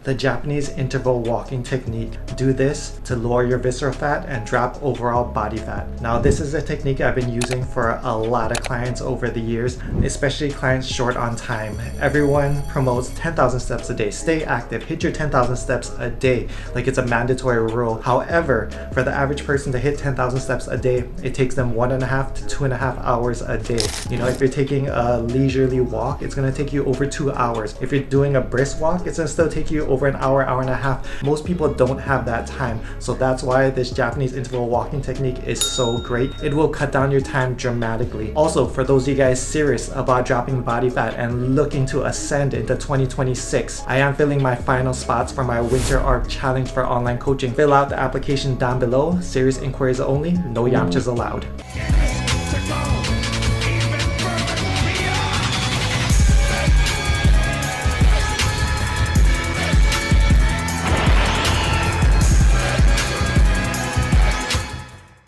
the Japanese interval walking technique. Do this to lower your visceral fat and drop overall body fat. Now, this is a technique I've been using for a lot of clients over the years, especially clients short on time. Everyone promotes 10,000 steps a day. Stay active, hit your 10,000 steps a day like it's a mandatory rule. However, for the average person to hit 10,000 steps a day, it takes them 1.5 to 2.5 hours a day. You know, if you're taking a leisurely walk, it's gonna take you over 2 hours. If you're doing a brisk walk, it's gonna still take you over an hour, hour and a half. Most people don't have that time. So that's why this Japanese interval walking technique is so great. It will cut down your time dramatically. Also, for those of you guys serious about dropping body fat and looking to ascend into 2026, I am filling my final spots for my Winter ARC Challenge for online coaching. Fill out the application down below. Serious inquiries only, no yamchas allowed.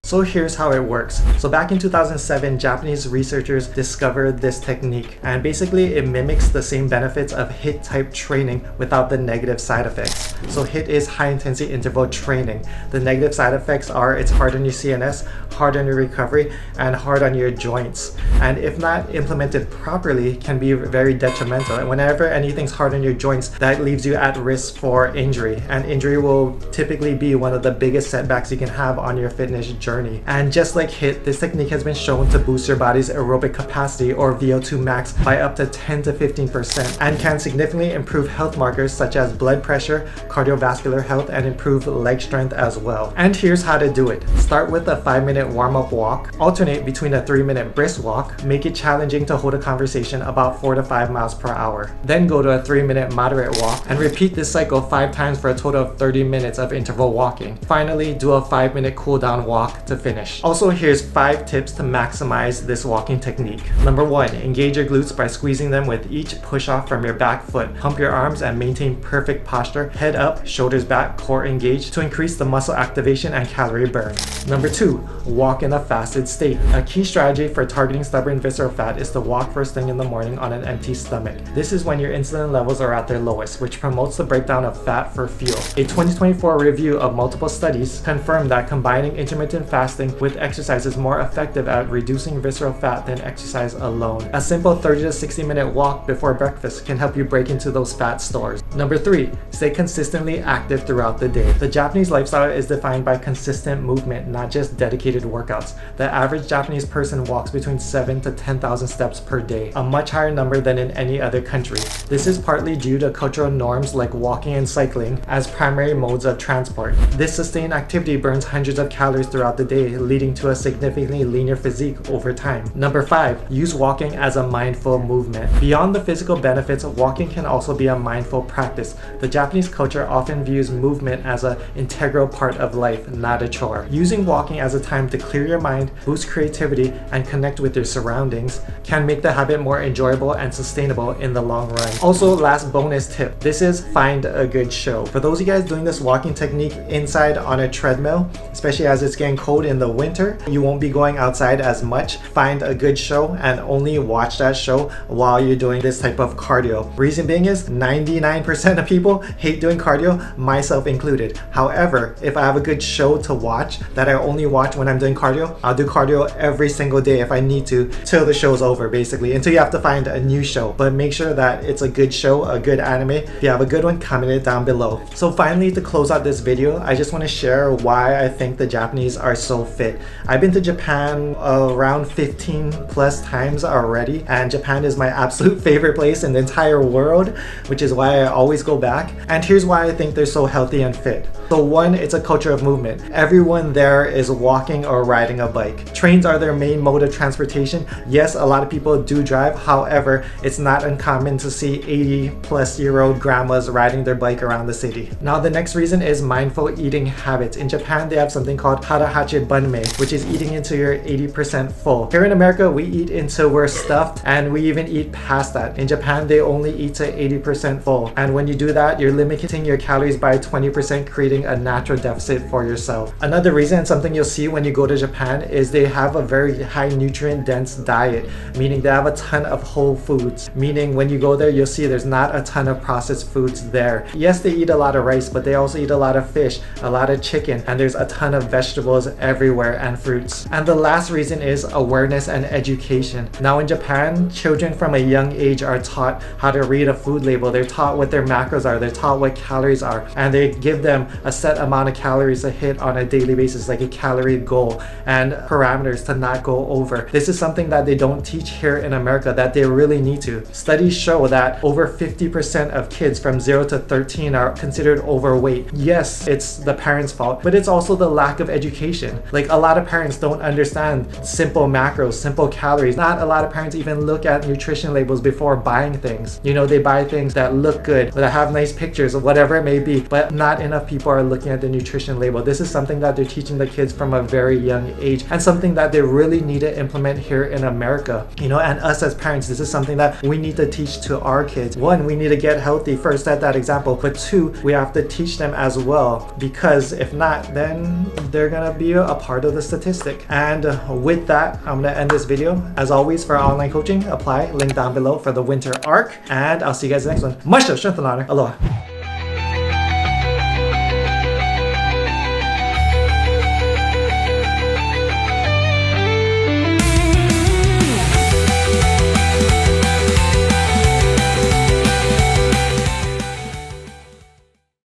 So here's how it works. So back in 2007, Japanese researchers discovered this technique, and basically it mimics the same benefits of HIIT type training without the negative side effects. So HIIT is high intensity interval training. The negative side effects are it's hard on your CNS, hard on your recovery, and hard on your joints. And if not implemented properly, can be very detrimental. And whenever anything's hard on your joints, that leaves you at risk for injury. And injury will typically be one of the biggest setbacks you can have on your fitness journey. And just like HIIT, this technique has been shown to boost your body's aerobic capacity, or VO2 max, by up to 10 to 15%, and can significantly improve health markers such as blood pressure, cardiovascular health, and improve leg strength as well. And here's how to do it. Start with a 5-minute warm-up walk, alternate between a 3-minute brisk walk, make it challenging to hold a conversation about 4 to 5 miles per hour. Then go to a 3-minute moderate walk and repeat this cycle 5 times for a total of 30 minutes of interval walking. Finally, do a 5-minute cool down walk to finish. Also, here's 5 tips to maximize this walking technique. Number 1, engage your glutes by squeezing them with each push off from your back foot. Hump your arms and maintain perfect posture. Head up, shoulders back, core engaged to increase the muscle activation and calorie burn. Number 2, walk in a fasted state. A key strategy for targeting stubborn visceral fat is to walk first thing in the morning on an empty stomach. This is when your insulin levels are at their lowest, which promotes the breakdown of fat for fuel. A 2024 review of multiple studies confirmed that combining intermittent fasting with exercise is more effective at reducing visceral fat than exercise alone. A simple 30 to 60 minute walk before breakfast can help you break into those fat stores. Number 3, stay consistently active throughout the day. The Japanese lifestyle is defined by consistent movement, not just dedicated workouts. The average Japanese person walks between 7 to 10,000 steps per day, a much higher number than in any other country. This is partly due to cultural norms like walking and cycling as primary modes of transport. This sustained activity burns hundreds of calories throughout the day, leading to a significantly leaner physique over time. Number 5, use walking as a mindful movement. Beyond the physical benefits, walking can also be a mindful practice. The Japanese culture often views movement as an integral part of life, not a chore. Using walking as a time to clear your mind, boost creativity, and connect with your surroundings can make the habit more enjoyable and sustainable in the long run. Also, last bonus tip, this is find a good show. For those of you guys doing this walking technique inside on a treadmill, especially as it's getting cold in the winter, you won't be going outside as much. Find a good show and only watch that show while you're doing this type of cardio. Reason being is 99% of people hate doing cardio, myself included. However, if I have a good show to watch that I only watch when I'm doing cardio, I'll do cardio every single day if I need to till the show's over, basically, until you have to find a new show. But make sure that it's a good show, a good anime. If you have a good one, comment it down below. So finally, to close out this video, I just want to share why I think the Japanese are so fit. I've been to Japan around 15 plus times already, and Japan is my absolute favorite place in the entire world, which is why I always go back. And here's why I think they're so healthy and fit. So 1, it's a culture of movement. Everyone there is walking or riding a bike. Trains are their main mode of transportation. Yes, a lot of people do drive. However, it's not uncommon to see 80-plus-year-old grandmas riding their bike around the city. Now, the next reason is mindful eating habits. In Japan, they have something called harahachi banmei, which is eating until you're 80% full. Here in America, we eat until we're stuffed, and we even eat past that. In Japan, they only eat to 80% full. And when you do that, you're limiting your calories by 20%, creating creating a natural deficit for yourself. Another reason, something you'll see when you go to Japan, is they have a very high nutrient dense diet, meaning they have a ton of whole foods, meaning when you go there you'll see there's not a ton of processed foods there. Yes, they eat a lot of rice, but they also eat a lot of fish, a lot of chicken, and there's a ton of vegetables everywhere and fruits. And the last reason is awareness and education. Now in Japan, children from a young age are taught how to read a food label. They're taught what their macros are, they're taught what calories are, and they give them a set amount of calories to hit on a daily basis, like a calorie goal and parameters to not go over. This is something that they don't teach here in America that they really need to. Studies show that over 50% of kids from 0 to 13 are considered overweight. Yes, it's the parents' fault, but it's also the lack of education. Like, a lot of parents don't understand simple macros, simple calories. Not a lot of parents even look at nutrition labels before buying things. You know, they buy things that look good, that have nice pictures or whatever it may be, but not enough people are looking at the nutrition label. This is something that they're teaching the kids from a very young age, and something that they really need to implement here in America. You know, and us as parents, this is something that we need to teach to our kids. One, we need to get healthy first, set that example, but two, we have to teach them as well, because if not, then they're gonna be a part of the statistic. And with that, I'm gonna end this video. As always, for online coaching, apply, link down below for the winter arc, and I'll see you guys next one. Much love, strength and honor. Aloha.